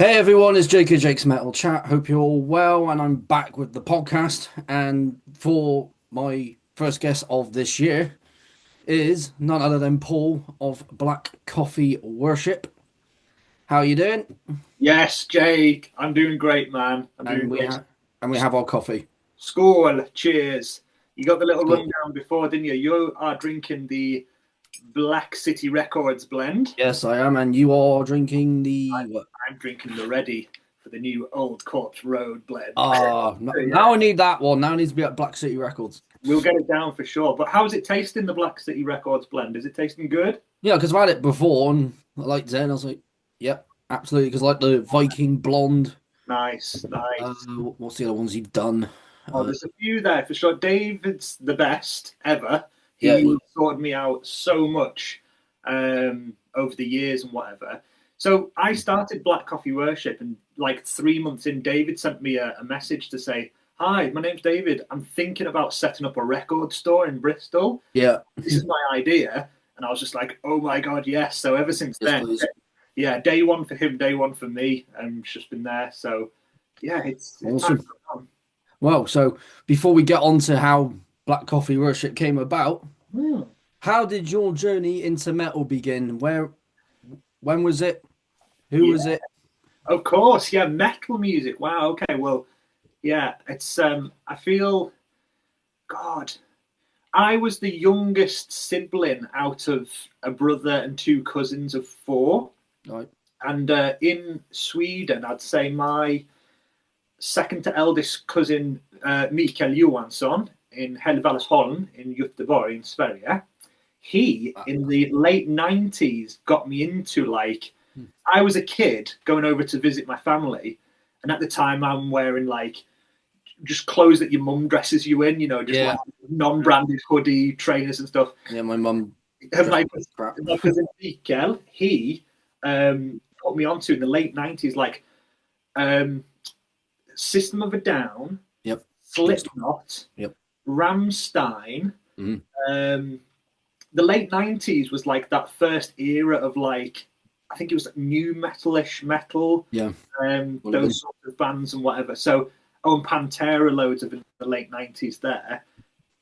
Hey everyone, it's Jake Jake's Metal Chat. Hope you're all well, and I'm back with the podcast. And for my first guest of this year is none other than Paul of Black Coffee Worship. How are you doing? Yes, Jake, I'm doing great, man. I'm doing And we great. have and we have our coffee. School, cheers. You got the little Cool. rundown before, didn't you? You are drinking the Black City Records blend. Yes, I am, and you are drinking the what? I'm drinking the Ready for the new Old Corpse Road blend. Now Yeah, I need that one. Now I need to be at Black City Records. we'll get it down for sure. But how's it tasting, the Black City Records blend? Is it tasting good? Yeah, because I've had it before, and I liked it, and I was like, yep, absolutely. Because like the Viking Blonde. Nice, Uh, nice. what's the other ones you've done? Oh, Uh, there's a few there for sure. David's the best ever. yeah, He sorted me out so much over the years and whatever. So I started Black Coffee Worship, and like 3 months in, David sent me a message to say, "Hi, my name's David. I'm thinking about setting up a record store in Bristol. yeah. This is my idea." And I was just like, "Oh my god, yes!" So ever since Yes, then, please. yeah, day one for him, day one for me, and it's just been there. So yeah, it's time to Awesome. go on. Well, so before we get on to how Black Coffee Worship came about, Hmm. how did your journey into metal begin? When was it? Who Yeah. was it? Of course, yeah, metal music. Wow, okay, well, yeah, it's I feel God, I was the youngest sibling out of a brother and two cousins of four. Right. And in Sweden, I'd say my second to eldest cousin, Mikael Johansson, in Hällevadsholm in Göteborg in Sverige, he in the late 90s got me into like I was a kid going over to visit my family, and at the time I'm wearing like just clothes that your mum dresses you in, just like Yeah. non-branded hoodie, trainers and stuff. Yeah, my mum And dressed my, me as crap. my cousin Mikael, he put me onto in the late 90s, like um, System of a Down, Yep. Good stuff. Slipknot, Yep. Rammstein. Mhm. Um, the late 90s was like that first era of like, I think it was like new metalish metal, Yeah. Would have been. those sort of bands and whatever. So, oh, and Pantera, loads of in the late 90s there.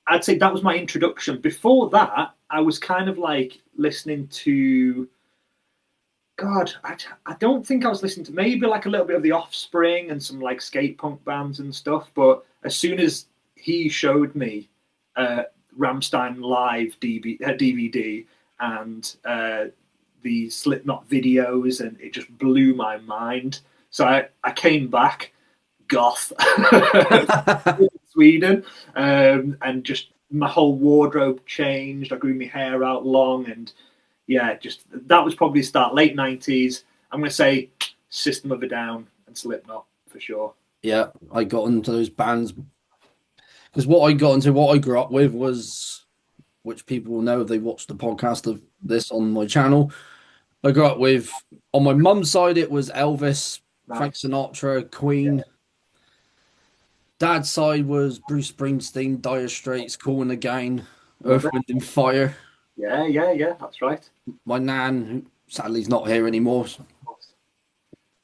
I'd say that was my introduction. Before that, I was kind of like listening to, God, I don't think I was listening to maybe like a little bit of The Offspring and some like skate punk bands and stuff. But as soon as he showed me uh, Ramstein live DVD and the Slipknot videos, and it just blew my mind. So I came back goth Sweden, and just my whole wardrobe changed. I grew my hair out long, and yeah, just that was probably the start late 90s. I'm going to say System of a Down and Slipknot for sure. Yeah, I got into those bands because what I grew up with was, which people will know if they watched the podcast of this on my channel. I grew up with, on my mum's side, it was Elvis, Frank Nice. Sinatra, Yeah, Queen. Dad's side was Bruce Springsteen, Dire Straits, Cool and the Gang, love Earth, it. Wind and Fire. Yeah, yeah, yeah. That's right. My nan, who sadly is not here anymore,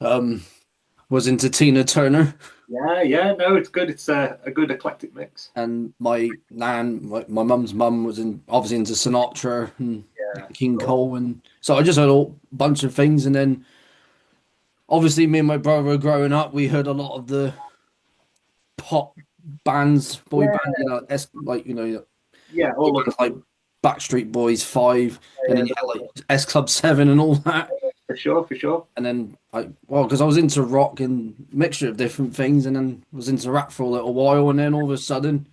um, was into Tina Turner. Yeah, yeah. No, it's good. It's a good eclectic mix. And my nan, my mum's mum was obviously into Sinatra and Yeah, King sure. Cole. And so I just heard a bunch of things. And then obviously me and my brother were growing up, we heard a lot of the pop bands, boy Yeah, band, like yeah. All of like Backstreet Boys 5, and yeah, then you had like S Club 7 and all that. for sure, for sure. And then because I was into rock and mixture of different things, and then was into rap for a little while, and then all of a sudden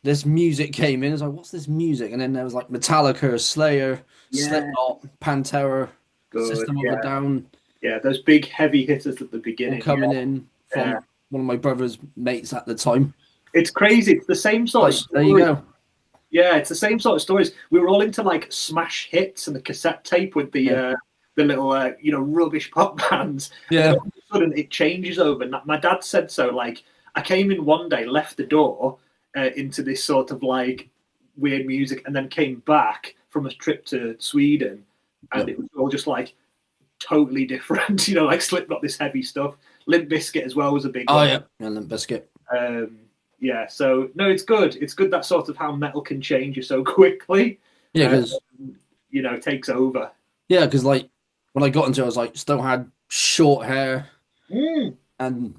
this music came in. I was like, what's this music? And then there was like Metallica, Slayer, Yeah, Slipknot, Pantera, good. System of a Yeah, Down, yeah. Those big heavy hitters at the all beginning. coming in Yeah, from one of my brother's mates at the time. it's crazy. It's the same sort of Like, there you story. go. Yeah, it's the same sort of stories. We were all into like smash hits and the cassette tape with Yeah. the little rubbish pop bands, and then Yeah. all of a sudden it changes over. And my dad said so. Like I came in one day, left the door into this sort of like weird music, and then came back from a trip to Sweden, and Yep. it was all just like totally different. Like Slipknot, this heavy stuff. Limp Bizkit as well was a big Oh one. yeah, Limp Bizkit. Yeah, so no, it's good. It's good that sort of how metal can change you so quickly. Yeah, because Takes over. yeah, because like when I got into it, I was like still had short hair, and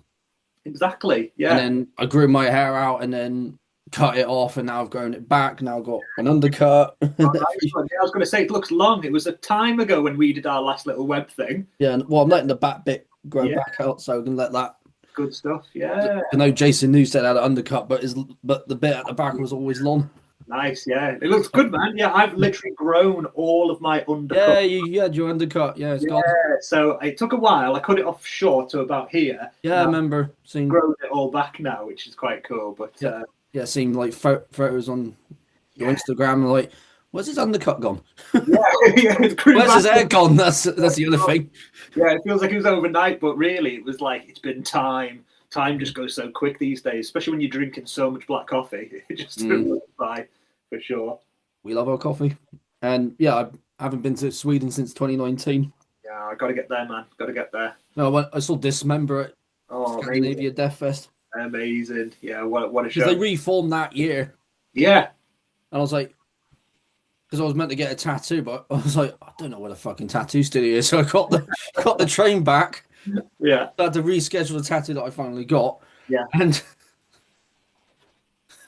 Exactly. and Yeah. then I grew my hair out and then cut it off, and now I've grown it back. Now I've got an undercut. Oh, nice one. Yeah, I was going to say it looks long. It was a time ago when we did our last little web thing. Yeah, well, I'm letting the back bit grow Yeah. back out, so I can let that. Good stuff. Yeah. I know Jason Newsted had an undercut, but the bit at the back was always long. Nice. Yeah, it looks good, man. Yeah, I've literally grown all of my undercut. Yeah, you had your undercut. Yeah, it's gone. So it took a while. I cut it off short to about here. Yeah, I remember seeing. Grown it all back now, which is quite cool. But yeah, seeing like photos on your Instagram, like, where's his undercut gone? Where's his hair gone? That's the other thing. Yeah, it feels like it was overnight, but really, it was like it's been time. Time just goes so quick these days, especially when you're drinking so much black coffee. It just goes by, for sure. We love our coffee, and yeah, I haven't been to Sweden since 2019. Yeah, I got to get there, man. Got to get there. No, I saw Dismember at Scandinavia Death Fest. Amazing. Yeah, what a show. Because they reformed that year. Yeah. And I was like, because I was meant to get a tattoo, but I was like, I don't know where the fucking tattoo studio is. So I got the train back. Yeah. I had to reschedule the tattoo that I finally got. Yeah. And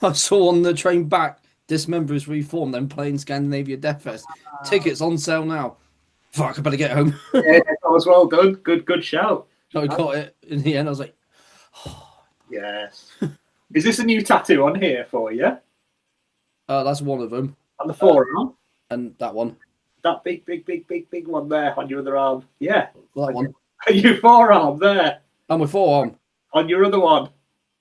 I saw on the train back, Dismember is reformed, then playing Scandinavia Death Fest. Tickets on sale now. Fuck, I better get home. Yeah, that was well done. Good shout. So I got it in the end. I was like, yes. Is this a new tattoo on here for you? That's one of them. On the forearm? And that one. That big one there on your other arm. Yeah. That one. Your forearm there. And my forearm. On your other one.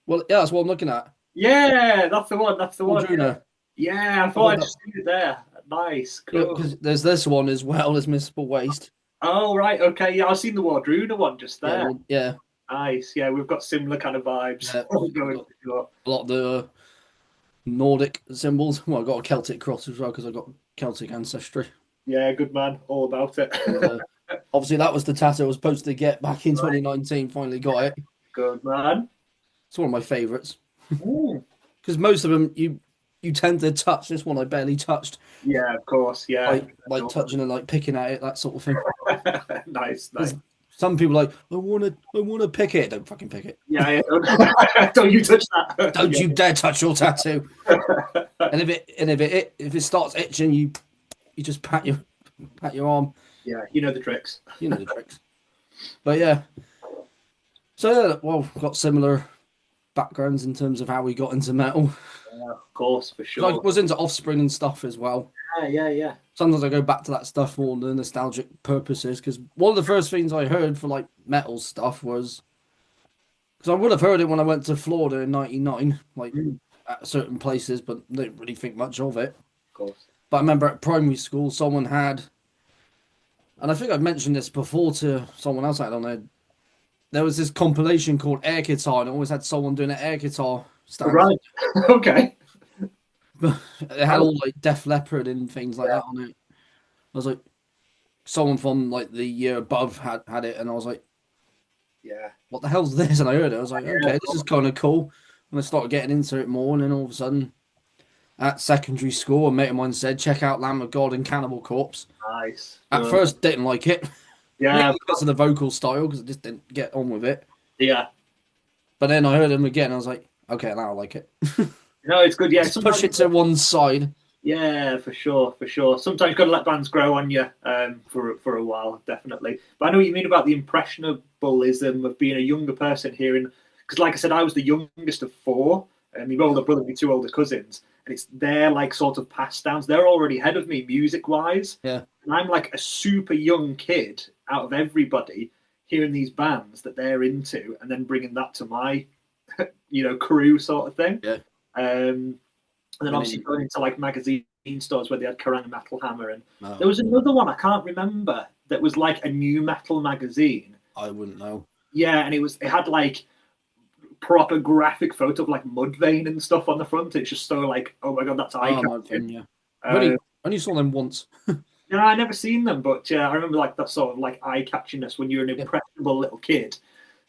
Well, yeah, that's what I'm looking at. Yeah, that's the one. That's the one. Aldruna. Yeah, I thought I'd just see it there. Nice. Cool. Yeah, there's this one as well as Missable Waste. Oh, right. Okay. Yeah, I've seen the Wardruna one just there. Yeah. Nice. Yeah, we've got similar kind of vibes. Yeah, going a lot of the Nordic symbols. Well, I got a Celtic cross as well because I got Celtic ancestry. Yeah, good man. All about it. Obviously, that was the tattoo I was supposed to get back in 2019. Finally got it. Good man. It's one of my favourites. Because most of them, you tend to touch. This one I barely touched. Yeah, of course. Yeah. Like touching and like picking at it, that sort of thing. Nice. Some people are like, I wanna pick it. Don't fucking pick it. Yeah. Don't you touch that. Don't you dare touch your tattoo. And if it starts itching, you just pat your arm. Yeah, you know the tricks. You know the tricks. But yeah. So yeah, well, we've got similar backgrounds in terms of how we got into metal. Yeah, of course, for sure. I was into Offspring and stuff as well. Yeah. Sometimes I go back to that stuff for the nostalgic purposes because one of the first things I heard for like metal stuff was because I would have heard it when I went to Florida in '99, like at certain places, but didn't really think much of it. Of course. But I remember at primary school, someone had, and I think I've mentioned this before to someone else. I don't know. There was this compilation called Air Guitar, and it always had someone doing an air guitar stand. Right. Okay. It had all like Def Leppard and things like that on it. I was like, someone from like the year above had it, and I was like, yeah, what the hell's this? And I heard it. I was like, okay, this is kind of cool. And I started getting into it more, and then all of a sudden, at secondary school, a mate of mine said, check out Lamb of God and Cannibal Corpse. Nice. At first, didn't like it. Yeah. Because of the vocal style, because I just didn't get on with it. Yeah. But then I heard him again, and I was like, okay, now I like it. No, it's good. Yeah, just push it to one side. Yeah, for sure. Sometimes you've got to let bands grow on you for a while, definitely. But I know what you mean about the impressionableism of being a younger person hearing, because like I said, I was the youngest of four, and my older brother and my two older cousins, and it's their like sort of pass downs. They're already ahead of me music wise. Yeah. And I'm like a super young kid out of everybody hearing these bands that they're into, and then bringing that to my, crew sort of thing. Yeah. And then obviously going into like magazine stores where they had Kerrang and Metal Hammer, and there was another one I can't remember that was like a new metal magazine. I wouldn't know. Yeah, and it had like proper graphic photo of like Mudvayne and stuff on the front. It's just so like, oh my god, that's icon. Mudvayne, yeah. I only saw them once. No, I never seen them, but I remember like that sort of like eye catchiness when you're an Yeah, impressionable little kid.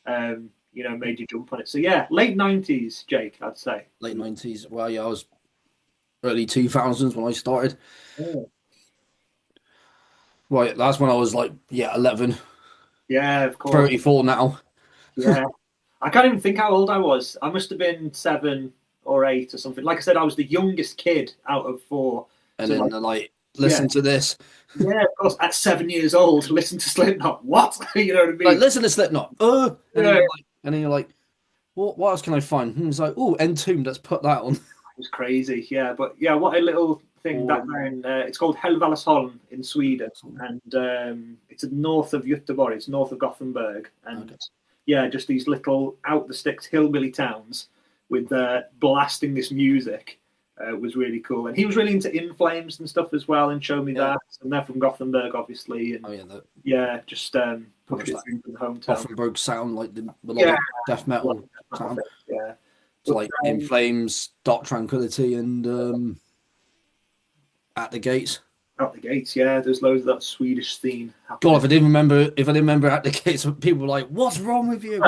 Made you jump on it. So yeah, late '90s, Jake, I'd say. late 90s. Well, yeah, I was early 2000s when I started. Oh. Right, that's when I was like, yeah, 11, Yeah, of course. 34 now. Yeah, I can't even think how old I was. I must have been 7 or 8 or something. Like I said, I was the youngest kid out of four. And So then like, like, yeah, listen to this. yeah, of course. At 7 years old, listen to Slipknot. What? You know what I Like, mean? listen to Slipknot. Yeah, it And then you're like, what else can I find? And it's like, oh, Entomb, let's put that on. was crazy. Yeah, but yeah, what a little thing Or back then. It's called Helvalsholm in Sweden, and it's north of Göteborg. It's north of Gothenburg, and okay. yeah, just these little out the sticks hillbilly towns with blasting this music was really cool. And he was really into In Flames and stuff as well, and showed me Yeah. that. And they're from Gothenburg, obviously, and Oh yeah, the yeah, just pushed it that through from the hometown. Gothenburg sound, like the Yeah, melodic death metal sound. yeah. It's But, like In Flames, Dark Tranquility, and At the Gates. out the gates, yeah, there's loads of that Swedish scene God, happening. if I didn't remember At the Gates, people were like, "What's wrong with you?"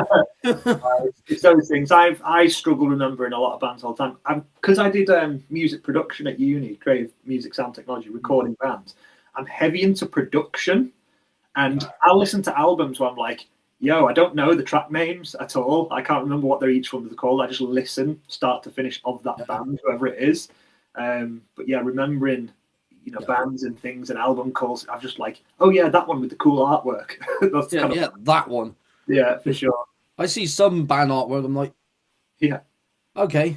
It's those things. I struggle remembering a lot of bands all the time. Because I did music production at uni, creative music, sound technology, recording bands. I'm heavy into production, and I'll listen to albums where I'm like, "Yo, I don't know the track names at all. I can't remember what they're each one is called. I just listen start to finish of that band, whoever it is." But yeah, remembering bands and things and album calls. I'm just like, oh yeah, that one with the cool artwork. That's Yeah, kind of yeah, that one. yeah, for sure. I see some band artwork. I'm like, Yeah, okay,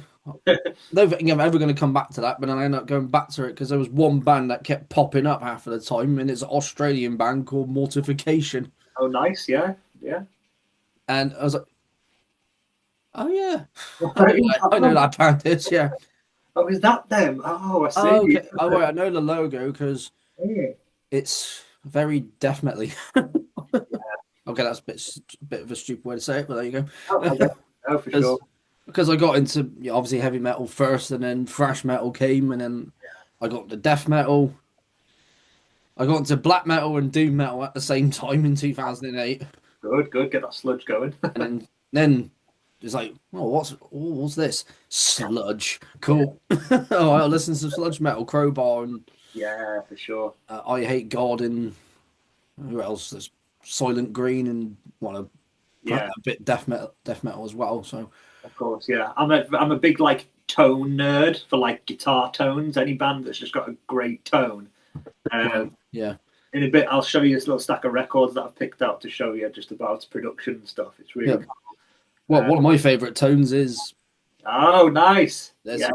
don't think I'm ever going to come back to that. But then I end up going back to it because there was one band that kept popping up half of the time, and it's an Australian band called Mortification. oh nice, yeah, yeah. And I was like, oh yeah, I know that band is. Yeah. Oh, is that them? Oh, I Oh, see. okay. Oh, right. I know the logo because Yeah. it's very death metal. Okay, that's a bit of a stupid way to say it, but there you Oh, go. oh, for sure. Because I got into obviously heavy metal first, and then thrash metal came, and then I got into death metal. I got into black metal and doom metal at the same time in 2008, Good, good. Get that sludge going. and then it's like, what's this sludge? Cool. Oh, I'll listen to sludge metal, Crowbar, and Yeah, for sure. I Hate God, and who else? There's Silent Green, and Yeah, a bit death metal as well. So of course. Yeah, I'm a big like tone nerd for like guitar tones. Any band that's just got a great tone. yeah. In a bit, I'll show you this little stack of records that I've picked out to show you just about production and stuff. It's really Yeah. cool. Well, one of my favourite tones is Oh, nice. there's. Yeah,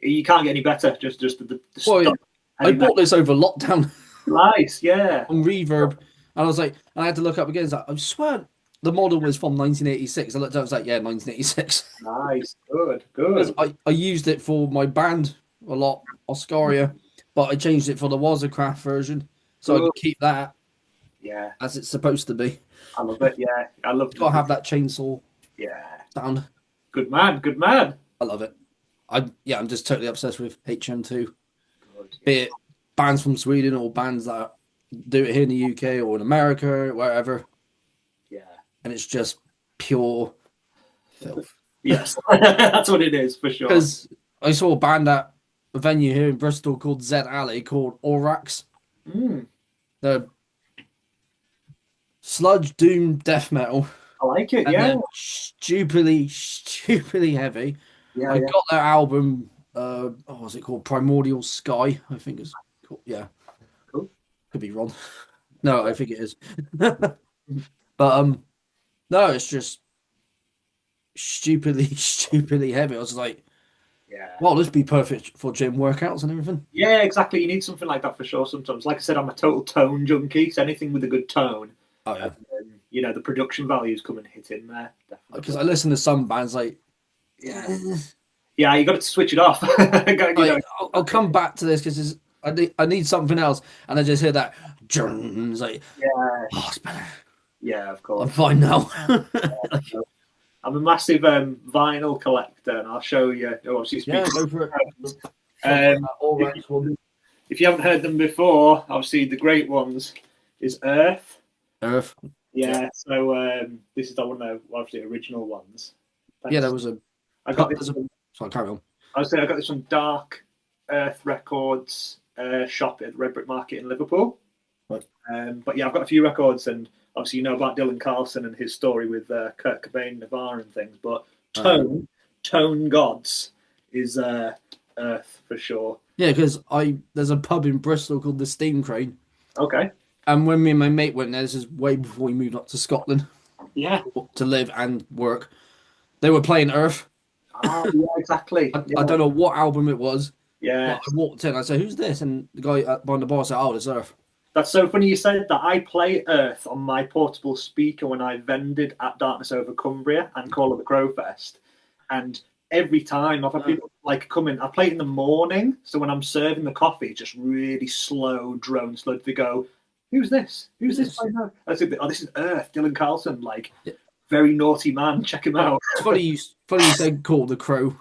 you can't get any better. Just the Well, stuff. I bought this over lockdown Nice, yeah. on Reverb, and I was like, I had to look up again. It's like, I swear the model was from 1986. I looked up, I was like, yeah, 1986. Nice, good, Because good. I used it for my band a lot, Oscaria, but I changed it for the Wazacraft version, so I Good. could keep that Yeah, as it's supposed to be. I love it. Yeah, I love Got to have that chainsaw Yeah, sound. good man, good man. I love it. I'm just totally obsessed with HM2. Good. Be it bands from Sweden or bands that do it here in the UK or in America, wherever, Yeah. and it's just pure filth. Yes, that's what it is for sure. Because I saw a band at a venue here in Bristol called Z Alley called Orax. Mm, They're sludge doom death metal, I like it. and Yeah, they're stupidly heavy. yeah, I yeah. got their album. What was it called? Primordial Sky, I think it's called. Yeah, Cool. could be wrong. No, I think it is. But no, it's just stupidly heavy. I was like, Yeah. well, this would be perfect for gym workouts and everything. Yeah, exactly. You need something like that for sure. Sometimes, like I said, I'm a total tone junkie. So anything with a good tone, Oh yeah, the production values come and hit in there. because Definitely. I listen to some bands like, Yeah, yeah. You got to switch it off. I'll come back to this because I need something else, and I just hear that. It's like, Yeah, oh, it's better. yeah. Of I'm course. fine now. I'm a massive vinyl collector, and I'll show you. Obviously, Yeah, speaking go for it. Um, All right, one. if you haven't heard them before, obviously the great ones is Earth. Earth. Yeah. So this is one of the obviously original ones. Thanks. Yeah, there was a. I got this. Sorry, carry on. I was saying I got this from Dark Earth Records shop at the Red Brick Market in Liverpool. Right. But yeah, I've got a few records, and obviously you know about Dylan Carlson and his story with Kurt Cobain, Nirvana, and things. But Tone Gods is Earth for sure. Yeah, because there's a pub in Bristol called the Steam Crane. Okay. And when me and my mate went there, this is way before we moved up to Scotland. Yeah. To live and work. They were playing Earth. Oh, yeah, exactly. I don't know what album it was. Yeah. I walked in, I said, "Who's this?" And the guy behind the bar said, "Oh, it's Earth." That's so funny you said that. I play Earth on my portable speaker when I vended at Darkness Over Cumbria and Call of the Crow Fest. And every time I've had people come in, I play it in the morning. So when I'm serving the coffee, just really slow drone slowed. They go, "Who's this? Who's this?" I said, "Oh, this is Earth, Dylan Carlson, very naughty man. Check him out." It's funny you said Call of the Crow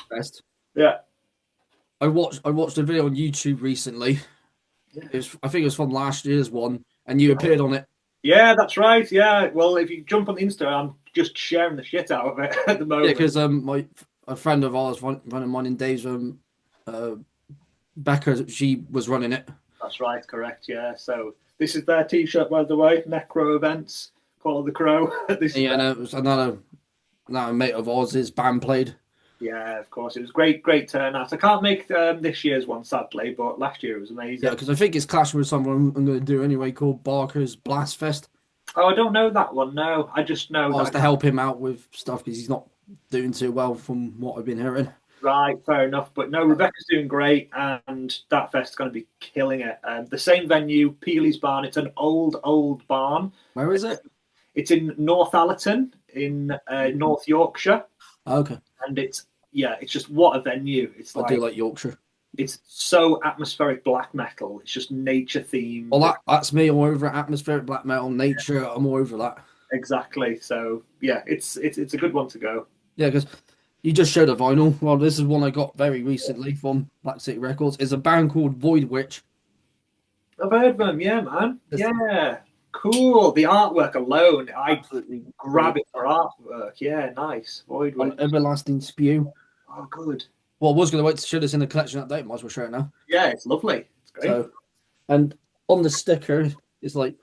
Fest. Yeah. I watched a video on YouTube recently. Yeah. I think it was from last year's one, and you appeared on it. Yeah, that's right. Yeah, well, if you jump on Insta, I'm just sharing the shit out of it at the moment. Yeah, because a friend of ours, one of mine in Dave's Becca, she was running it. That's right, correct. Yeah, so this is their T-shirt, by the way. Necro Events, Call of the Crow. And it was another mate of ours' band played. Yeah, of course. It was great turnout. I can't make this year's one, sadly, but last year it was amazing. Yeah, because I think it's clashing with someone I'm going to do anyway called Barker's Blast Fest. Oh, I don't know that one, no. I just know that... to help him out with stuff because he's not doing too well from what I've been hearing. Right, fair enough. But no, Rebecca's doing great, and that fest's going to be killing it. The same venue, Peely's Barn. It's an old barn. Where is it? It's in Northallerton in North Yorkshire. Okay. And it's just what a venue. It's I do like Yorkshire. It's so atmospheric black metal. It's just nature themed. Well, that's me all over atmospheric black metal, nature. I'm all over that. Exactly. So yeah, it's a good one to go. Yeah, because you just showed a vinyl. Well, this is one I got very recently from Black City Records. It's a band called Void Witch. I've heard of them. Yeah, man. Yeah. Cool. The artwork alone, I absolutely grab it for artwork. Yeah, nice. Void Witch. Everlasting Spew. Oh, good. Well, I was going to wait to show this in the collection update. Might as well show it now. Yeah, it's lovely. It's great. So, and on the sticker, it's like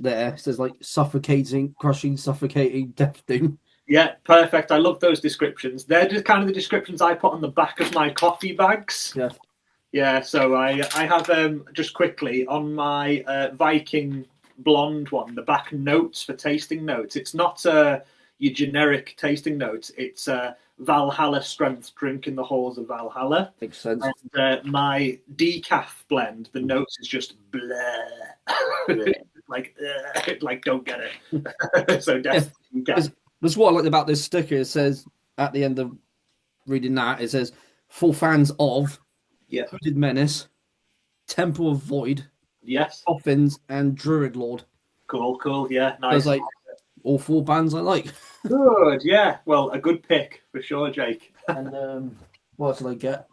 there. It says suffocating, crushing, suffocating, death doom. Yeah, perfect. I love those descriptions. They're just kind of the descriptions I put on the back of my coffee bags. Yeah. Yeah, so I have just quickly on my Viking blonde one, the back notes for tasting notes. It's not your generic tasting notes. It's Valhalla strength drink in the halls of Valhalla. Makes sense. And my decaf blend, the notes is just blah. like don't get it. So definitely get. That's what I like about this sticker. It says at the end of reading that, it says for fans of Hooded Menace, Temple of Void, yes, Coffins, and Druid Lord. Cool, yeah, nice. There's all four bands I like. Good, yeah. Well, a good pick for sure, Jake. And what else did I get?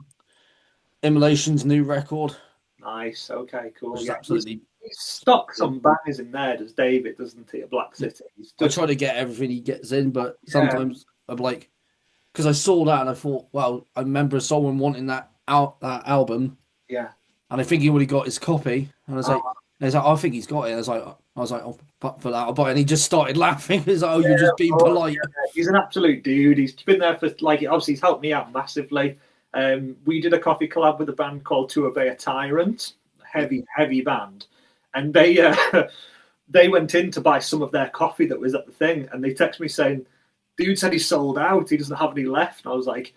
Immolation's new record. Nice. Okay, cool. Yeah, absolutely. He stocks some bangers in there, does David, doesn't he? At Black City. I try to get everything he gets in, but sometimes I'm like, because I saw that and I thought, well, I remember someone wanting that album. Yeah. And I think he already got his copy. And I was like, I think he's got it. And I was like, oh, but for that, I'll buy it. And he just started laughing. He's like, you're just being polite. Yeah. He's an absolute dude. He's been there for obviously he's helped me out massively. We did a coffee collab with a band called To Obey a Tyrant, heavy band, and they went in to buy some of their coffee that was at the thing, and they texted me saying, "Dude said he's sold out. He doesn't have any left." And I was like,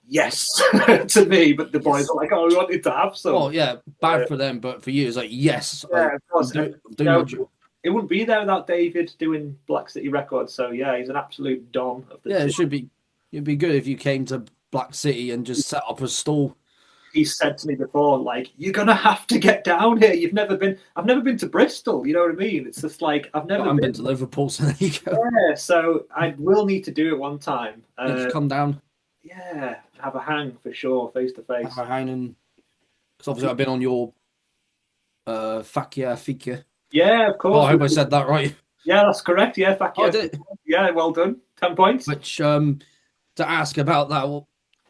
"Yes," to me, but the boys are like, "Oh, we wanted to have some." Oh yeah, bad for them, but for you, it's like yes. Yeah, of course. It wouldn't be there without David doing Black City Records. So yeah, he's an absolute don of the team. It should be. It'd be good if you came to Black City and just set up a stall. He said to me before, like, "You're gonna have to get down here. I've never been to Bristol. You know what I mean? It's just like I've never been to Liverpool, so there you go. Yeah, so I will need to do it one time. Just come down. Yeah, have a hang for sure, face to face. Have a hang and because obviously I've been on your Fakia Fika. Yeah, of Oh, course. I hope I said that right. Yeah, that's correct. Yeah, fuck Oh, I yeah. did. Yeah, well done. 10 points. Which to ask about that, well,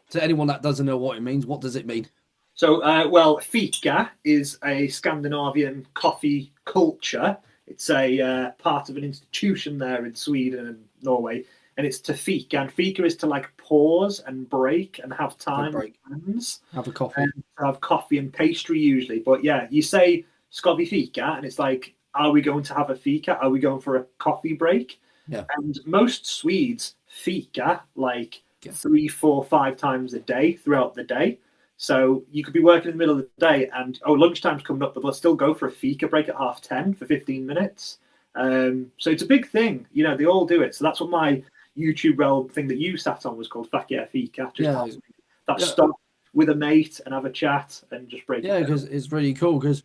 to anyone that doesn't know what it means, what does it mean? So, well, fika is a Scandinavian coffee culture. It's a part of an institution there in Sweden and Norway, and it's to fika. And fika is to like pause and break and have Have a time with break, friends have a and coffee. to have coffee and pastry usually. But yeah, you say "Ska fika," and it's like, are we going to have a fika? Are we going for a coffee break? Yeah, And most Swedes fika like yeah, 3, 4, 5 times a day throughout the day. So you could be working in the middle of the day and, oh, lunchtime's coming up, but they'll still go for a fika break at 10:30 for 15 minutes. So it's a big thing. You know, they all do it. So that's what my YouTube realm thing that you sat on was called Fuck Yeah Fika. Just yeah, that yeah, stop with a mate and have a chat and just break it yeah. down. Because it's really cool. Because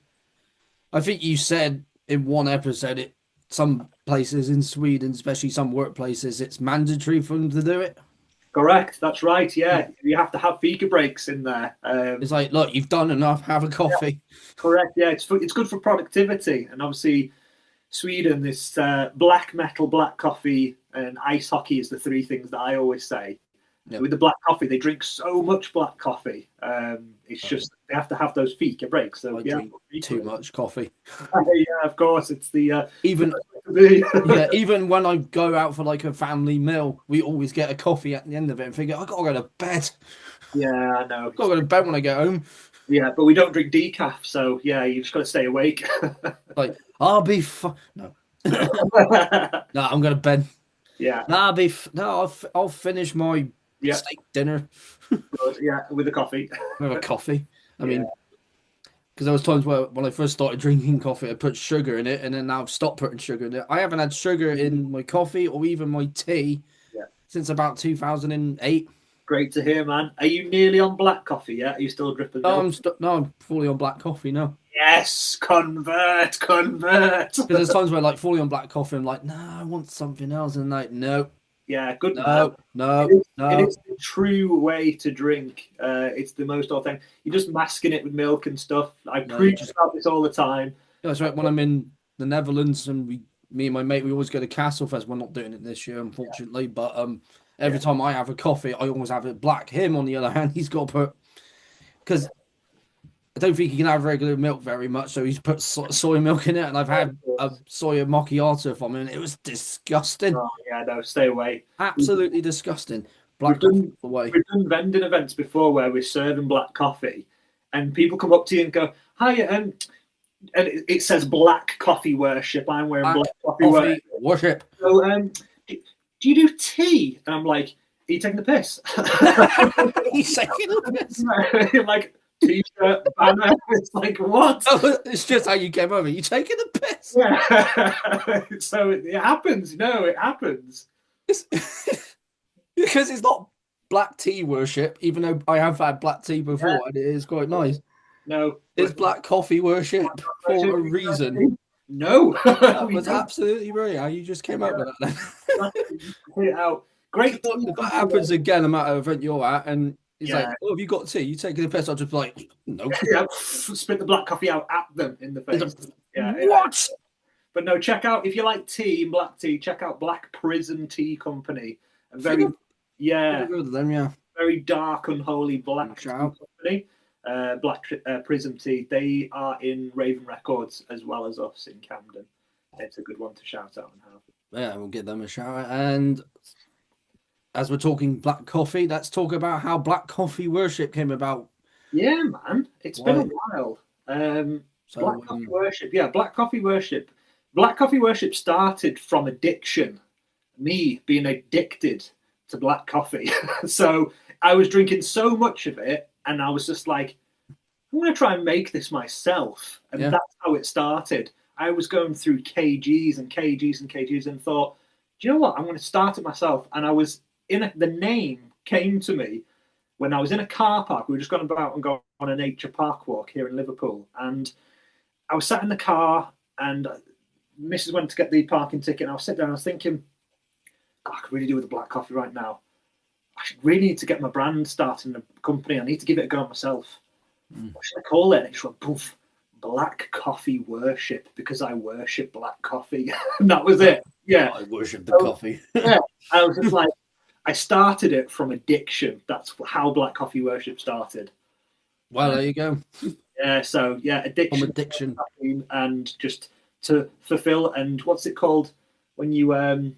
I think you said in one episode it. Some places in Sweden, especially some workplaces, it's mandatory for them to do it. Correct. That's right. Yeah. You have to have fika breaks in there. It's like, look, you've done enough. Have a coffee. Correct. Yeah. It's good for productivity. And obviously, Sweden, this black metal, black coffee, and ice hockey is the three things that I always say. Yeah, With the black coffee, they drink so much black coffee. It's just they have to have those fika breaks. So I yeah, drink too much coffee. yeah, of course, it's Even the yeah, even when I go out for like a family meal, we always get a coffee at the end of it and figure, I gotta go to bed. yeah, I know. Gotta go to bed when I get home. Yeah, but we don't drink decaf, so yeah, you just got to stay awake. Like, I'll be no. No, I'm going to bed. Yeah, No, no, I'll finish my yeah, steak dinner good. Yeah, with the coffee. with a coffee. I Yeah, mean, because there was times where when I first started drinking coffee, I put sugar in it, and then now I've stopped putting sugar in it. I haven't had sugar in my coffee or even my tea yeah. since about 2008. Great to hear, man. Are you nearly on black coffee yet? Are you still dripping No, milk? no, I'm fully on black coffee now. Yes, convert, convert. Because there's times where like fully on black coffee, I'm like, no, I want something else, and like, no, Yeah, good man. no, no, It no. is the true way to drink. It's the most authentic. You're just masking it with milk and stuff. I No, you preach just about this all the time. yeah, that's right. When I'm in the Netherlands and me and my mate, we always go to Castlefest. We're not doing it this year, unfortunately. But every Yeah, time I have a coffee, I always have it black. Him, on the other hand, he's got to put because I don't think he can have regular milk very much, so he's put soy milk in it. And I've yeah, of had a course. soy macchiato from him, and it was disgusting, Oh, yeah, no, stay away. absolutely disgusting. We've Black coffee done all the way. we've done vending events before where we're serving black coffee, and people come up to you and go, "Hi," and it says black coffee worship. I'm wearing Black black coffee worship. coffee worship. So, do you do tea? And I'm like, are you taking the piss? He's taking a piss. Like t-shirt, banner. It's like what? It's just how you came over. You taking a piss? Yeah. So it happens. No, it happens. Because it's not black tea worship, even though I have had black tea Yeah. before and it is quite nice. No. It's black coffee worship for a reason. No. That We was don't. absolutely brilliant. How you just came up with that then. Hit it out. Great. If that happens again, no matter event you're at, and he's like, Yeah. "Oh, have you got tea? You taking a piss?" I'll just be like, "Nope." Yeah. Spit the black coffee out at them in the face. Yeah. What? But no, check out if you like tea, black tea. Check out Black Prison Tea Company. A I very, think yeah, I've heard of them, yeah. very dark, unholy black tea Shout out. company. Black Prism Tea. They are in Raven Records as well as us in Camden. It's a good one to shout out and have. Yeah, we'll give them a shout out. And as we're talking black coffee, let's talk about how black coffee worship came about. Yeah, man, it's been a Why? while. So, Black coffee worship. Yeah, black coffee worship. Black coffee worship started from addiction. Me being addicted to black coffee. So I was drinking so much of it, and I was just like, I'm going to try and make this myself. And yeah, that's how it started. I was going through kgs and kgs and kgs and thought, do you know what? I'm going to start it myself. And I was the name came to me when I was in a car park. We were just going about and going on a nature park walk here in Liverpool. And I was sat in the car, and Mrs. went to get the parking ticket. And I was sitting there and I was thinking, God, I could really do with a black coffee right now. should really need to get my brand started in a company. I need to give it a go myself. Mm. What should I call it? And it just went, poof, Black Coffee Worship, because I worship black coffee. And that was it. Yeah. I worship the coffee. Yeah. I was just like, I started it from addiction. That's how Black Coffee Worship started. Well, there you go. Yeah. So, yeah, addiction. From addiction. And just to fulfill. And what's it called when you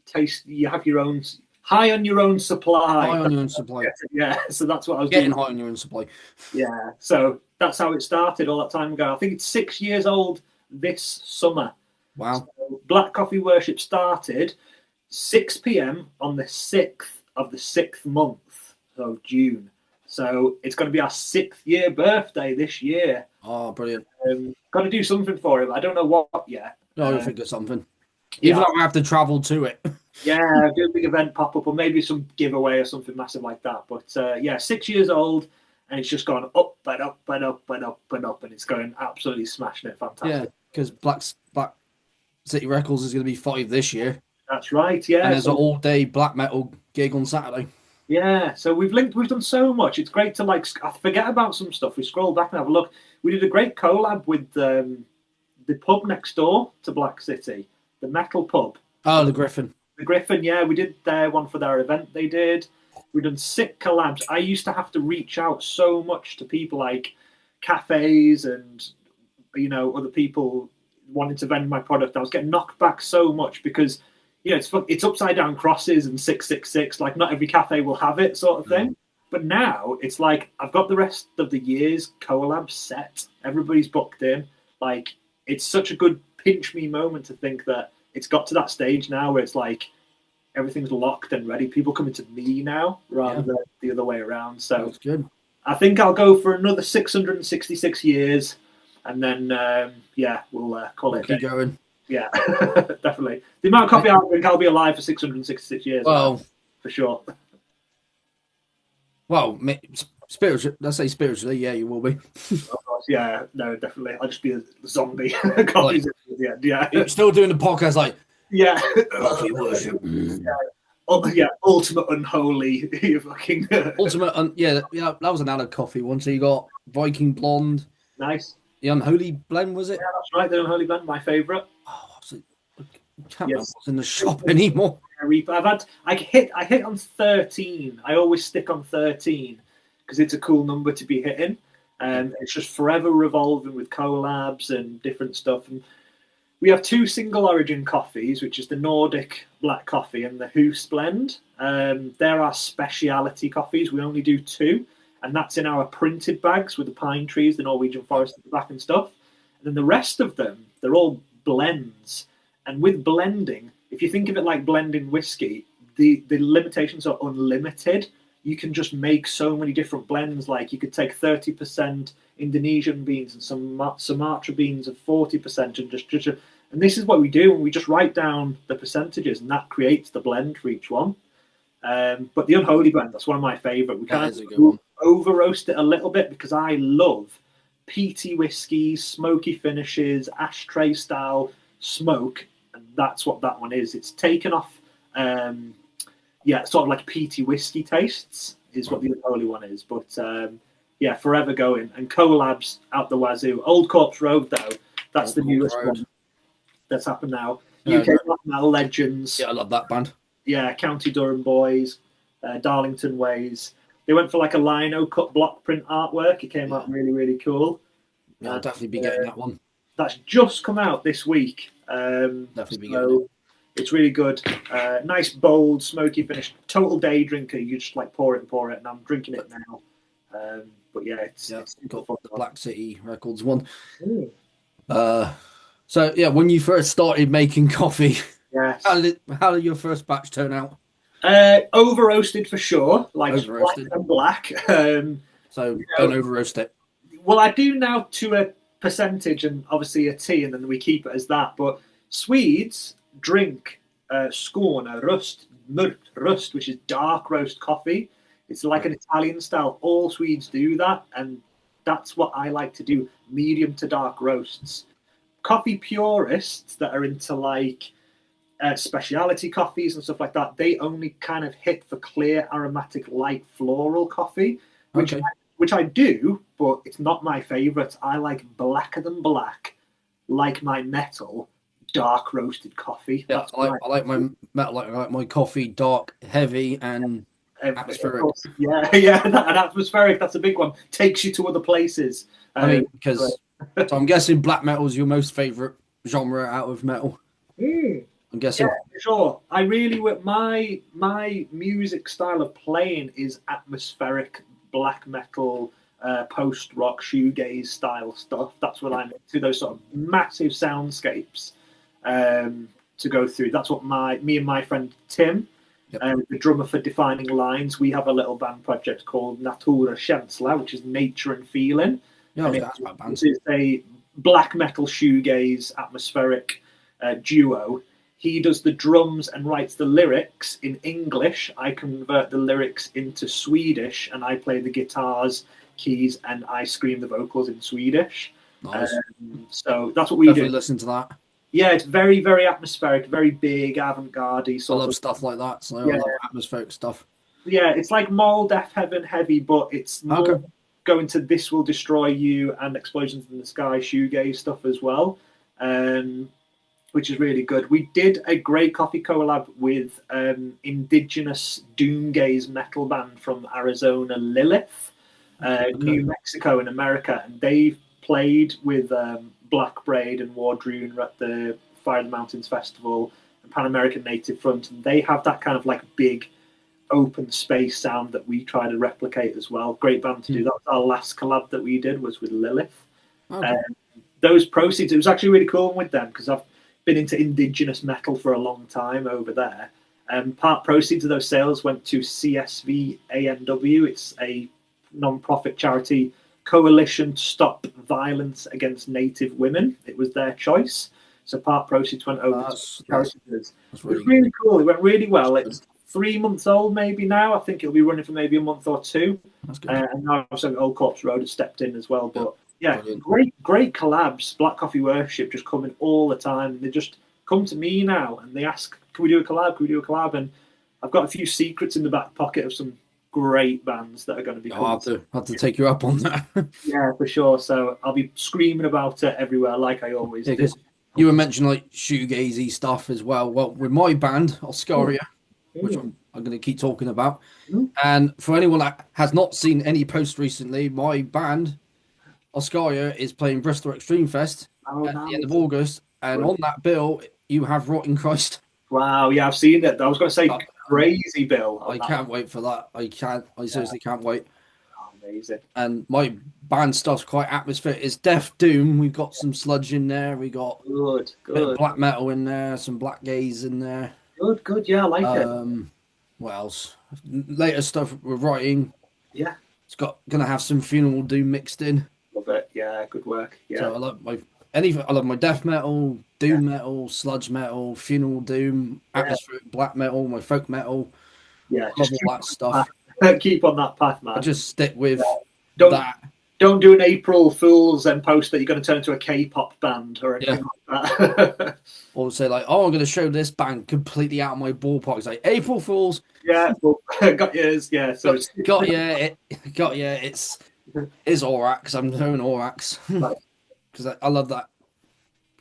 taste, you have your own, high on your own supply. High on your own supply. Yeah. So that's what I was Getting doing. high on your own supply. Yeah. So that's how it started all that time ago. I think it's 6 years old this summer. Wow. So Black Coffee Worship started 6 p.m. on the 6th of the 6th month of June. So it's going to be our 6th year birthday this year. Oh, brilliant. Got to do something for it. I don't know what yet. No, I think of something. Even though I have to travel to it. Yeah, do a big event pop up, or maybe some giveaway or something massive like that. But yeah, 6 years old, and it's just gone up and up and up and up and up, and it's going absolutely smashing it. Fantastic. Yeah, because Black City Records is going to be 5 this year. That's right. Yeah, And there's an all-day black metal gig on Saturday. Yeah, so we've done so much. It's great to I forget about some stuff. We scroll back and have a look. We did a great collab with the pub next door to Black City, the metal pub. Oh, the Griffin. The Griffin, yeah, we did their one for their event they did. We've done sick collabs. I used to have to reach out so much to people like cafes and, other people wanting to vend my product. I was getting knocked back so much because, it's upside down crosses and 666. Like, not every cafe will have it, sort of thing. But now it's like I've got the rest of the year's collab set. Everybody's booked in. Like, it's such a good pinch me moment to think that it's got to that stage now where it's like everything's locked and ready. People coming to me now rather than the other way around. So that's good. I think I'll go for another 666 years, and then we'll call it. Keep going. Yeah, definitely. The amount of coffee I drink, I'll be alive for 666 years. Well, for sure. Well, spiritually, let's say spiritually, yeah, you will be. Of course, yeah, no, definitely. I'll just be a zombie. Coffee's at the end, yeah. You're still doing the podcast, like, yeah. coffee worship. Ultimate unholy. Fucking ultimate, that was an added coffee one. So you got Viking Blonde. Nice. The Unholy Blend, was it? Yeah, that's right. The Unholy Blend, my favourite. Oh, I can't remember what's in the shop anymore. I hit on 13. I always stick on 13 because it's a cool number to be hitting. It's just forever revolving with collabs and different stuff. And we have 2 single origin coffees, which is the Nordic Black Coffee and the Hoos Blend. They're our speciality coffees. We only do 2. And that's in our printed bags with the pine trees, the Norwegian forest at the back and stuff. And then the rest of them, they're all blends. And with blending, if you think of it like blending whiskey, the limitations are unlimited. You can just make so many different blends. Like you could take 30% Indonesian beans and some Sumatra beans of 40% and just and this is what we do, and we just write down the percentages, and that creates the blend for each one. But the Unholy Blend, that's one of my favourite. We kind of over roast it a little bit because I love peaty whiskies, smoky finishes, ashtray style smoke, and that's what that one is. It's taken off, sort of like peaty whiskey tastes is what the Unholy one is. But forever going, and collabs out the wazoo. Old Corpse Road though, that's the newest one that's happened now. UK Metal Legends. Yeah, I love that band. Yeah, County Durham Boys, Darlington Ways. They went for like a lino cut block print artwork. It came out really, really cool. Yeah, I'll definitely be getting that one. That's just come out this week. Definitely be getting it. It's really good. Nice, bold, smoky finish. Total day drinker. You just like pour it, and I'm drinking it now. But yeah, it's got the Black City Records one. Ooh. So yeah, when you first started making coffee, yes. How did your first batch turn out? Over roasted for sure, like black. So don't over roast it. Well, I do now to a percentage and obviously a tea, and then we keep it as that. But Swedes drink Skåne rust, which is dark roast coffee. It's like an Italian style. All Swedes do that, and that's what I like to do: medium to dark roasts. Coffee purists that are into like specialty coffees and stuff like that, they only kind of hit the clear, aromatic, light floral coffee, which Okay. which I do, but it's not my favorite. I like blacker than black, like my metal, dark roasted coffee. Yeah, That's my I like my metal, I like my coffee dark, heavy, and of atmospheric. course, yeah, yeah, and atmospheric. That's a big one. Takes you to other places. I Uh, mean, because so I'm guessing black metal is your most favorite genre out of metal. mm. I'm Yeah, guessing. for sure. I really my music style of playing is atmospheric black metal, post rock, shoegaze style stuff. That's what I'm into. Those sort of massive soundscapes to go through. That's what me and my friend Tim, Yep. the drummer for Defining Lines, we have a little band project called Natura Känsla, which is nature and feeling, Yeah, I and was going to ask about it bands. is a black metal shoegaze atmospheric duo. He does the drums and writes the lyrics in English. I convert the lyrics into Swedish, and I play the guitars, keys, and I scream the vocals in Swedish. Nice. So that's what we do. Definitely listen to that. Yeah, it's very, very atmospheric, very big, avant-garde I sort love of. stuff like that. So I Yeah, love atmospheric stuff. yeah. It's like Mole, Death Heaven heavy, but it's Okay. more going to This Will Destroy You and Explosions in the Sky shoegaze stuff as well. Um, which is really good. We did a great coffee collab with indigenous doomgaze metal band from Arizona, Lilith, New Mexico in America, and they played with Black Braid and Wardrune at the Fire of the Mountains Festival and Pan American Native Front, and they have that kind of like big open space sound that we try to replicate as well. Great band to do. That was our last collab that we did was with Lilith. Okay. Those proceeds, it was actually really cool with them because I've been into indigenous metal for a long time over there. Part proceeds of those sales went to CSV ANW. It's a non-profit charity coalition to stop violence against Native women. It was their choice. So part proceeds went over to charities. That's It really was really good. cool. It went really well. That's It's 3 months old maybe now. I think it'll be running for maybe a month or two. That's good. And now also Old Corpse Road has stepped in as well. But yeah, Brilliant. great collabs. Black Coffee Worship just coming all the time. They just come to me now and they ask, "Can we do a collab? Can we do a collab?" And I've got a few secrets in the back pocket of some great bands that are going to be I'll coming. have to take you up on that. Yeah, for sure. So I'll be screaming about it everywhere, like I always do. Because you were mentioning like shoegazy stuff as well. Well, with my band, Oscaria, which I'm going to keep talking about. And for anyone that has not seen any posts recently, my band, Oscaria, is playing Bristol Extreme Fest at the end of August. And on that bill, you have Rotting Christ. Wow, yeah, I've seen it. I was going to say crazy bill. I can't wait for that. I seriously can't wait. Oh, amazing. And my band stuff's quite atmospheric. It's Death Doom. We've got some sludge in there. We got Good, a bit of good, black metal in there, some black gaze in there. good. Yeah, I like it. What else? Later stuff we're writing. Yeah, It's gonna have some funeral doom mixed in. love it. Yeah, good work. Yeah, So I love my death metal, doom metal, sludge metal, funeral doom, atmospheric black metal, my folk metal. yeah. I love all that stuff. Keep on that path, man. I just stick with Don't that. don't do an April Fool's and post that you're going to turn into a K-pop band or anything like that. Or say like, oh, I'm gonna show this band completely out of my ballpark. It's like April Fools. Yeah, well, got yours. Yeah, so Got yeah, got yeah. It's Aurochs. I'm doing Aurochs because I love that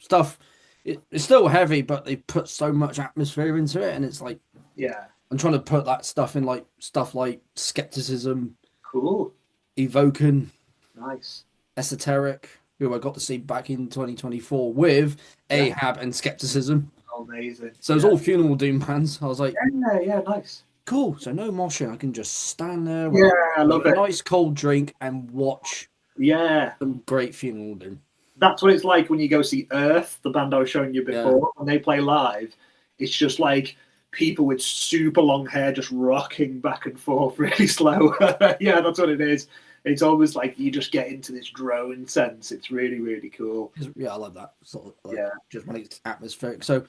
stuff. It's still heavy, but they put so much atmosphere into it, and it's like yeah, I'm trying to put that stuff in like stuff like skepticism, cool, evoking, nice. esoteric, who I got to see back in 2024 with Ahab and skepticism. Amazing. So it's all funeral doom bands. I was like, Yeah, nice. cool. So no moshing. I can just stand there Yeah, I love with a it. nice cold drink and watch Yeah, some great funeral doom. that's what it's like when you go see Earth, the band I was showing you before, when they play live. It's just like people with super long hair just rocking back and forth really slow. Yeah, that's what it is. It's almost like you just get into this drone sense. It's really, really cool. Yeah, I love that. Sort of like, Yeah. just when it's atmospheric. So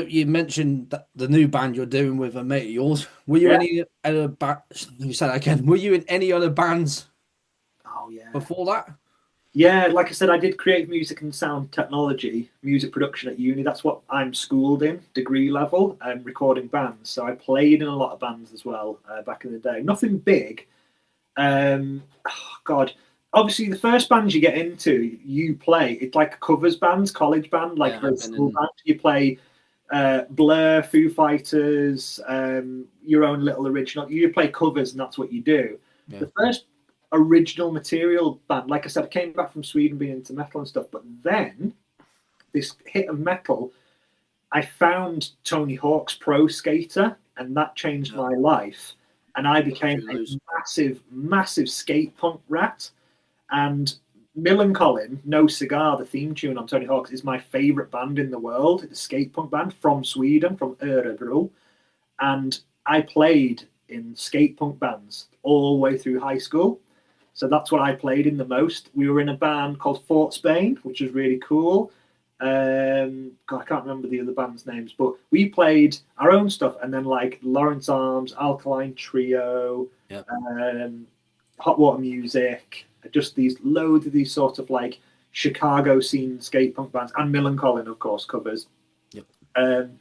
you mentioned that the new band you're doing with a mate of yours. Were you any other band? You said that again. Were you in any other bands Oh, yeah. before that? Yeah, like I said, I did creative music and sound technology, music production at uni. That's what I'm schooled in, degree level, and recording bands. So I played in a lot of bands as well back in the day. Nothing big. Oh God, obviously the first bands you get into, you play. It's like covers bands, college band, like Yeah, very I've been school in. band. You play Blur, Foo Fighters, your own little original. You play covers, and that's what you do. Yeah, The first original material band, like I said, I came back from Sweden being into metal and stuff, but then this hit of metal, I found Tony Hawk's Pro Skater, and that changed yeah. my life. And I Got a became few of a those. massive, massive skate punk rat. And Millencolin, No Cigar, the theme tune on Tony Hawk's, is my favourite band in the world. It's a skate punk band from Sweden, from Örebro. And I played in skate punk bands all the way through high school. So that's what I played in the most. We were in a band called Fort Spain, which was really cool. God, I can't remember the other band's names, but we played our own stuff, and then like Lawrence Arms, Alkaline Trio, Yeah, Hot Water Music, just these loads of these sort of like Chicago scene skate punk bands, and Millencolin, of course, covers. yep. Um,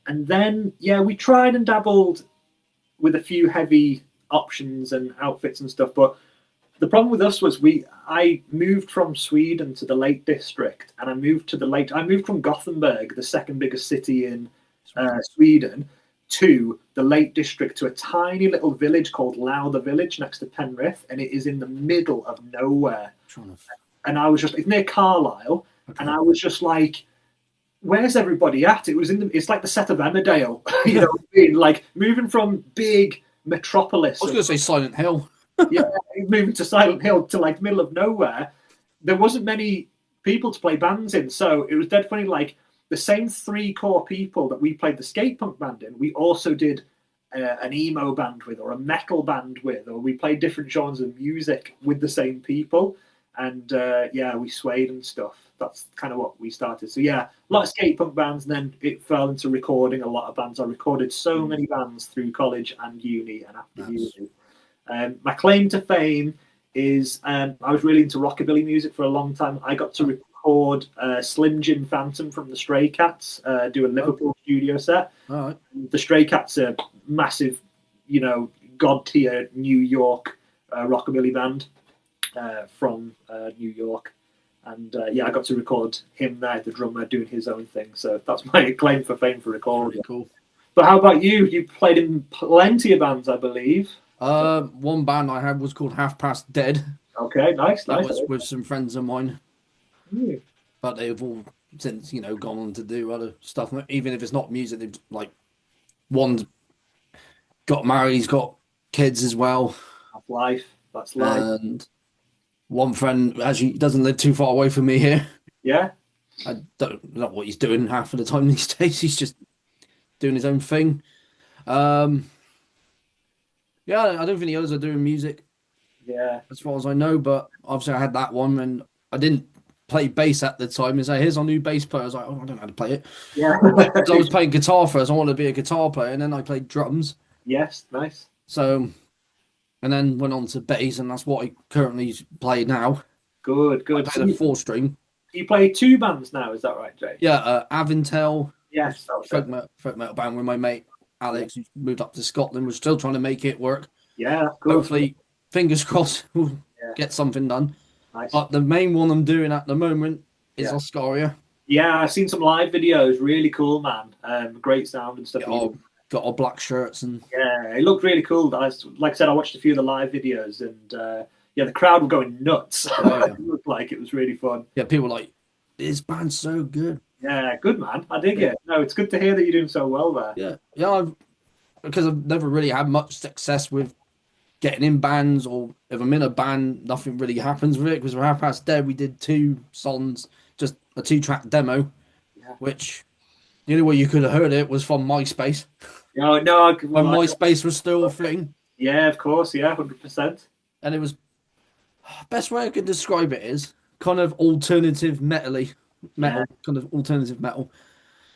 and then yeah, we tried and dabbled with a few heavy options and outfits and stuff, but the problem with us was I moved from Sweden to the Lake District, and I moved from Gothenburg, the second biggest city in Sweden, to the Lake District, to a tiny little village called Lowther Village next to Penrith, and it is in the middle of nowhere. Trying to. And I was just, it's near Carlisle, and Okay. I was just like, where's everybody at? It's like the set of Emmerdale, you know what I mean? Like moving from big metropolis I was going to say Silent Hill. yeah, moving to Silent Hill to like middle of nowhere, there wasn't many people to play bands in. So it was dead funny. Like the same three core people that we played the skate punk band in, we also did an emo band with, or a metal band with, or we played different genres of music with the same people. And yeah, we swayed and stuff. That's kind of what we started. So yeah, a lot of skate punk bands, and then it fell into recording a lot of bands. I recorded so many bands through college and uni and after That's uni. My claim to fame is I was really into rockabilly music for a long time. I got to record Slim Jim Phantom from the Stray Cats, do a Liverpool studio set. all right. The Stray Cats are massive, you know, god tier New York rockabilly band from New York. And yeah, I got to record him there, the drummer, doing his own thing. So that's my claim for fame for recording. Pretty cool. But how about you? You played in plenty of bands, I believe. One band I had was called Half Past Dead. Okay, nice, That nice. was with some friends of mine, Mm. but they've all since gone on to do other stuff. Even if it's not music, they've like one's got married, he's got kids as well, That's life. That's life. and one friend actually doesn't live too far away from me here. Yeah, I don't know what he's doing half of the time these days. He's just doing his own thing. Um, yeah, I don't think the others are doing music yeah, as far as I know, but obviously I had that one and I didn't play bass at the time. He's like, here's our new bass player. I was like, oh, I don't know how to play it. yeah. Because I was playing guitar first. I wanted to be a guitar player, and then I played drums. Yes, nice. So, and then went on to bass, and that's what I currently play now. Good, I good. play So the four string. you play two bands now, is that right, Jay? Yeah, Avintel, Yes, that was folk it. metal band with my mate Alex, who moved up to Scotland. We're still trying to make it work. Yeah, good. Hopefully, fingers crossed, we'll Yeah. get something done. Nice. But the main one I'm doing at the moment is Yeah. Oscaria. Yeah, I've seen some live videos. Really cool, man. Great sound and stuff. Got our black shirts and Yeah, it looked really cool. Like I said, I watched a few of the live videos, and yeah, the crowd were going nuts. Oh, yeah. It looked like it was really fun. yeah, people were like, this band's so good. Yeah, good man. I dig it. No, it's good to hear that you're doing so well there. Yeah, because I've never really had much success with getting in bands, or if I'm in a band, nothing really happens with it. Because for Half Past Dead, we did 2 songs, just a 2-track demo, Yeah. which the only way you could have heard it was from MySpace. No, When MySpace was still a thing, yeah, of course, yeah, 100%. and it was best way I could describe it is kind of alternative metal, kind of alternative metal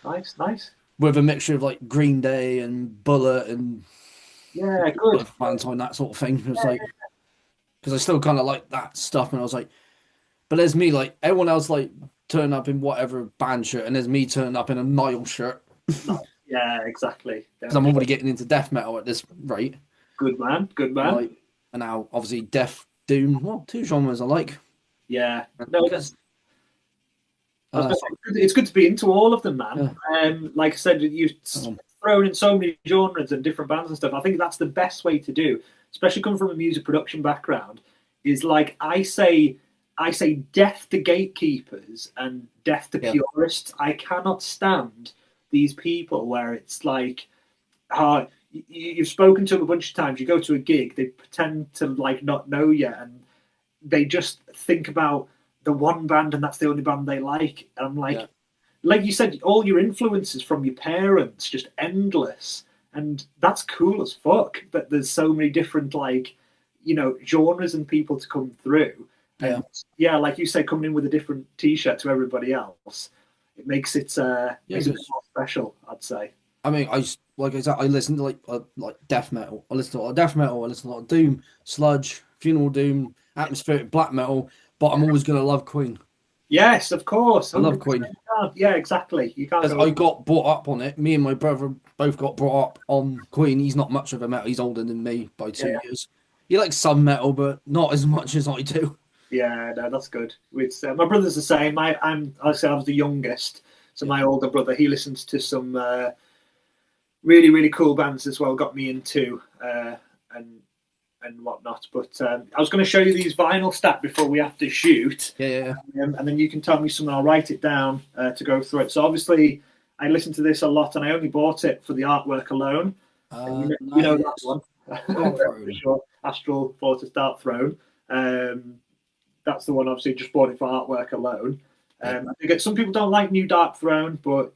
Nice, nice. with a mixture of like Green Day and Bullet and Yeah, good. Valentine, that sort of thing. It was like, because I still kind of like that stuff, and I was like, But there's me, like everyone else, like turn up in whatever band shirt, and there's me turning up in a Nile shirt No. Yeah, exactly. because I'm already getting into death metal at this rate. Good man. Good And man. like, and now obviously death, doom, well, two genres I like. Yeah. No, Because I was gonna sorry, say, it's good to be into all of them, man. yeah, Like I said, you've um, thrown in so many genres and different bands and stuff. I think that's the best way to do, especially coming from a music production background. Is like I say, death to gatekeepers and death to yeah, purists. I cannot stand these people where it's like, you've spoken to them a bunch of times. You go to a gig, they pretend to like not know you, and they just think about the one band and that's the only band they like. And I'm yeah, like you said, all your influences from your parents, just endless. And that's cool as fuck that there's so many different, like, genres and people to come through. yeah, And yeah, like you said, coming in with a different t shirt to everybody else, it yeah. makes it a bit Because more special, I'd say. I mean, like I said, I listen to like death metal. I listen to a lot of death metal. I listen to a lot of doom, sludge, funeral doom, atmospheric black metal. But I'm always gonna love Queen. Yes, of course. I love 100%. Queen Yeah, exactly. You can't because go. I got brought up on it. Me and my brother both got brought up on Queen. He's not much of a metal. He's older than me by Yeah, 2 years. He likes some metal, but not as much as I do. yeah, no, that's good. It's my brother's the same. I said I was the youngest, so Yeah, my older brother he listens to some really really cool bands as well. Got me into and whatnot. But I was going to show you these vinyl stat before we have to shoot, yeah, yeah. and then you can tell me something. I'll write it down to go through it. So obviously, I listened to this a lot, and I only bought it for the artwork alone. And you That know that is one Dark for Throne. sure. Astral Fortress Dark Throne. Um, that's the one. Obviously, just bought it for artwork alone. Yeah, I think some people don't like New Dark Throne, but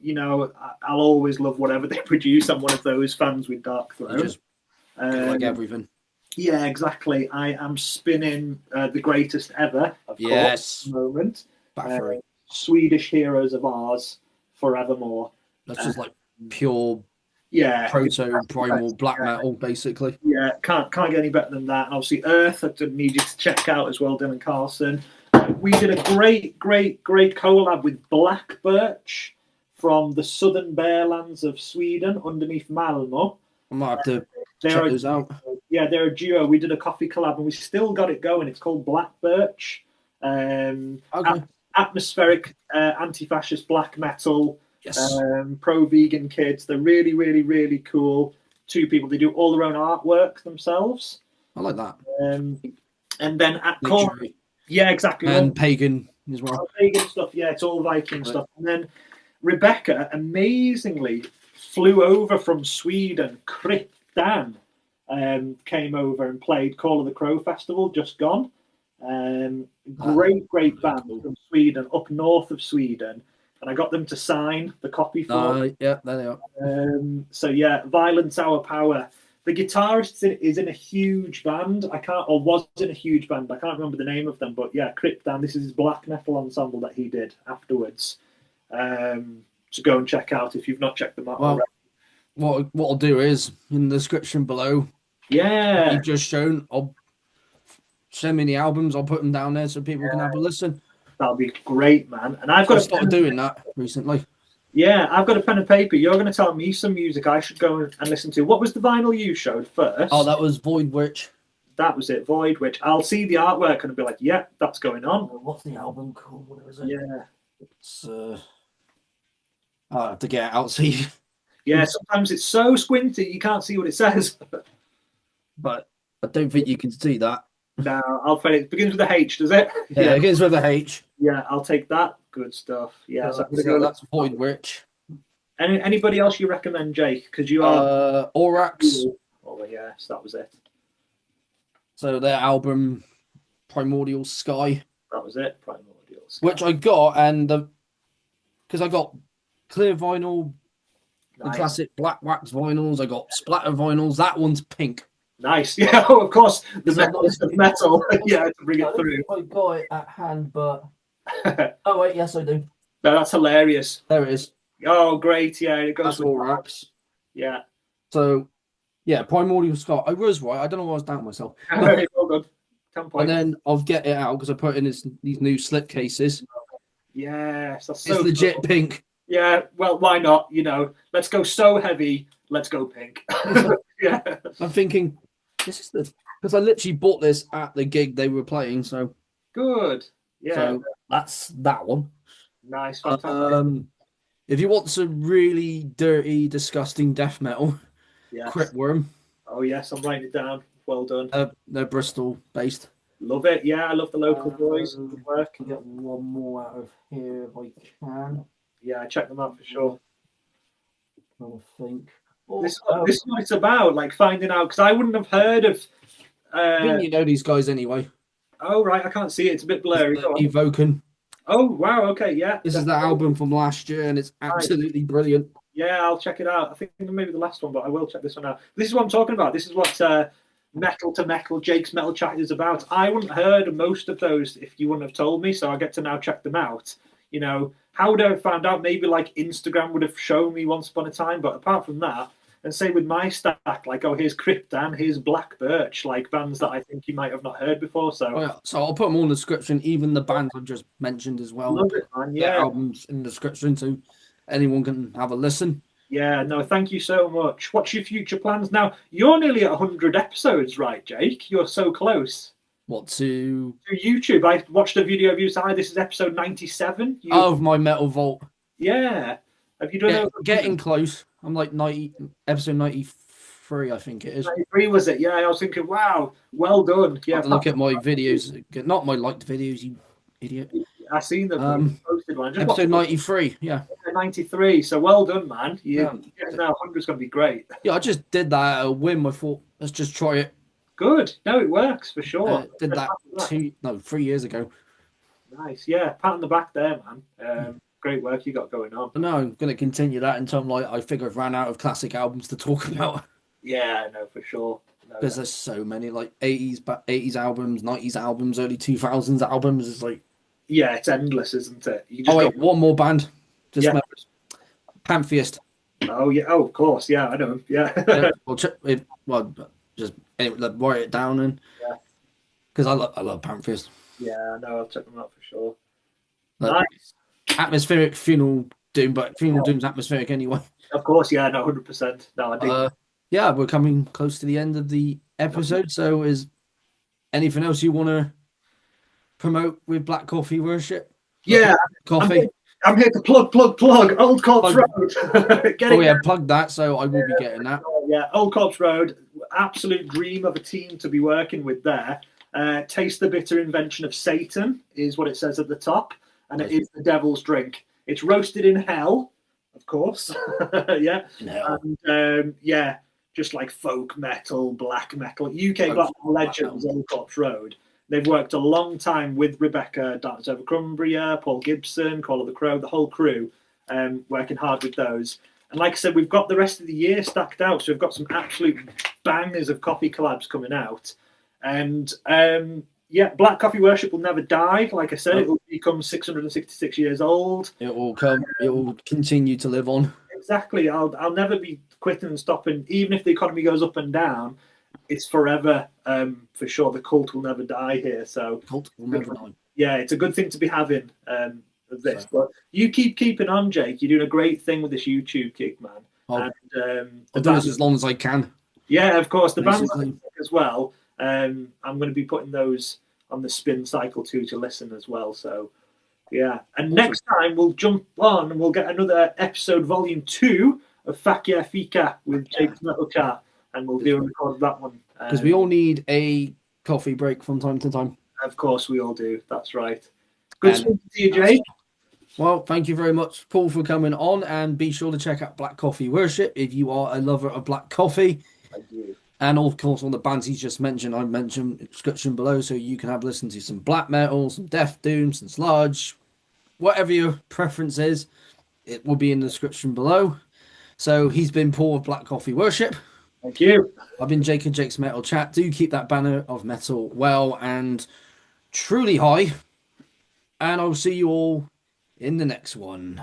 I'll always love whatever they produce. I'm one of those fans with Dark you Throne. just gotta like Um, everything. yeah, exactly. I am spinning the greatest ever, of course, at Yes, the moment. Uh, Bathory. Swedish Heroes of Ours, Forevermore. That's Uh, just like pure yeah, proto primal black yeah, metal, basically. yeah, can't get any better than that. And obviously, Earth, I did need you to check out as well, Dylan Carlson. We did a great collab with Black Birch from the southern Bearlands of Sweden, underneath Malmo. I might have to check They're a those out. Yeah, they're a duo. We did a coffee collab and we still got it going. It's called Black Birch. Okay. Atmospheric anti-fascist black metal, Yes, pro-vegan kids. They're really, really, really cool. Two people. They do all their own artwork themselves. I like that. Um, and then at Nick Corn, Fury yeah, exactly. and Pagan as All well. vegan stuff. Yeah, it's all Viking But stuff. And then Rebecca amazingly flew over from Sweden. Kryptan came over and played Call of the Crow Festival, just gone. Great really band cool. from Sweden, up north of Sweden. And I got them to sign the copy for. Yeah, there they are. So yeah, Violence Our Power. The guitarist is in a huge band. I can't, or was in a huge band. I can't remember the name of them, but yeah, Krypton. This is his black metal ensemble that he did afterwards. So go and check out if you've not checked them out Well, already. what I'll do is in the description below, Yeah, you've just shown. I'll send me the albums. I'll put them down there so people can have a listen. that'll be great, man. And I've So I got started doing that recently. yeah, I've got a pen and paper. You're going to tell me some music I should go and listen to. What was the vinyl you showed first? Oh, that was Void Witch. That was it, Void, which I'll see the artwork and I'll be like, yeah, that's going on. What's the album called? What is it? Yeah. It's I have to get it out. See, Yeah, sometimes it's so squinty you can't see what it says. but I don't think you can see that. No, I'll find it. It begins with a H, does it? Yeah, it begins with a H. Yeah, I'll take that. Good stuff. Yeah, so I'm gonna go. That's Void Witch. Anybody else you recommend, Jake? Because you are. Orax. Oh yes, that was it. So their album Primordial Sky, That was it. Primordials. which I got, and because I got clear vinyl, the Nice. classic black wax vinyls. I got splatter vinyls. That one's pink. Nice. Yeah, of course. The Is that metal is the metal. Yeah, to bring it through. I got it at hand, but oh wait, yes I do. No, that's hilarious. There it is. Oh, great. Yeah, it That's goes with Orax. Yeah. So yeah, Primordial Sky. I was right. I don't know why I was doubting myself. Well done. Can't And point. then I'll get it out because I put in these new slip cases. Yes, that's It's so legit cool. pink. Yeah, well, why not? You know, let's go so heavy. Let's go pink. Yeah. I'm thinking, this is the because I literally bought this at the gig they were playing. Good. Yeah. So that's that one. Nice. Fantastic. Um, if you want some really dirty, disgusting death metal, Yes. Cryptworm, Oh, yes. I'm writing it down. Well done. they're Bristol based. Love it. Yeah, I love the local boys. Good work. Can get one more out of here if I can. Yeah, check them out for sure. I think. This is what it's about, like finding out, because I wouldn't have heard of. I think you know these guys anyway. Oh, right. I can't see it. It's a bit blurry. Go on. Evoken. Oh, wow. Okay. Yeah. This is the album from last year, and it's absolutely brilliant. Yeah, I'll check it out. I think maybe the last one, but I will check this one out. This is what I'm talking about. This is what Metal to Metal, Jake's Metal Chat is about. I wouldn't have heard of most of those if you wouldn't have told me, so I get to now check them out. You know, how would I have found out? Maybe like Instagram would have shown me once upon a time, but apart from that, and say with my stack, like, oh, here's Cryptan, here's Black Birch, like bands that I think you might have not heard before. So, oh, yeah. So I'll put them all in the description, even the bands I've just mentioned as well. Love it, man. Their albums in the description, so anyone can have a listen. Yeah, no, thank you so much. What's your future plans now? You're nearly at 100 episodes, right, Jake? You're so close. What to YouTube? I watched a video of you say, this is episode 97. of my Metal Vault. Yeah. Have you done getting close? I'm like episode 93, I think it is. 93 was it? Yeah, I was thinking, wow, well done. Yeah, look at my videos, not my liked videos, you idiot. I seen them posted one. Episode 93, yeah. 93. So well done, man. Now 100's gonna be great. Yeah, I just did that at a whim. I thought, let's just try it. Good. No, it works for sure. Did that 3 years ago. Nice. Yeah, pat on the back there, man. Great work you got going on. No, I'm going to continue that until I figure I've ran out of classic albums to talk about. Yeah, no, for sure. Because there's so many, like 80s albums, 90s albums, early 2000s albums. It's like, yeah, it's endless, isn't it? You just one more band. Pantheist. Oh yeah. Oh, of course. Yeah, I know. Yeah. Just anyway, write it down and because I love Pantheist. Yeah, no, I'll check them out for sure. Nice. Atmospheric Funeral Doom, but Funeral Doom's atmospheric anyway. Of course, yeah, no, 100%. No, I do. Yeah, we're coming close to the end of the episode. So, is anything else you want to promote with Black Coffee Worship? Yeah, coffee. I'm here to plug Old Corpse Road. Plug that. So I will be getting that. Yeah, Old Corpse Road, absolute dream of a team to be working with there. Taste the bitter invention of Satan is what it says at the top, and it is the devil's drink. It's roasted in hell, of course. Yeah, and just like folk metal, black metal, UK black metal legends, Old Corpse Road. They've worked a long time with Rebecca, Darkness Over Cumbria, Paul Gibson, Call of the Crow, the whole crew, working hard with those. And like I said, we've got the rest of the year stacked out, so we've got some absolute bangers of coffee collabs coming out. And Black Coffee Worship will never die. Like I said, it will become 666 years old. It will continue to live on. Exactly. I'll never be quitting and stopping, even if the economy goes up and down. It's forever, for sure. The cult will never die here. So cult will never die. Yeah, it's a good thing to be having of this. So, but you keeping on, Jake. You're doing a great thing with this YouTube gig, man. I'll do this as long as I can. Yeah, of course. The bands as well. I'm going to be putting those on the spin cycle too to listen as well. So yeah, and next time we'll jump on and we'll get another episode, volume 2 of Fakia Fika with Jake's Metal Chat. And we'll do a record of that one. Because we all need a coffee break from time to time. Of course we all do. That's right. Good speaking to you, Jake. Well, thank you very much, Paul, for coming on. And be sure to check out Black Coffee Worship if you are a lover of black coffee. Thank you. And of course, all the bands he's just mentioned, I mentioned in the description below, so you can have listen to some black metal, some death doom, some sludge, whatever your preference is. It will be in the description below. So he's been Paul of Black Coffee Worship. Thank you. I've been Jake and Jake's Metal Chat. Do keep that banner of metal well and truly high. And I'll see you all in the next one.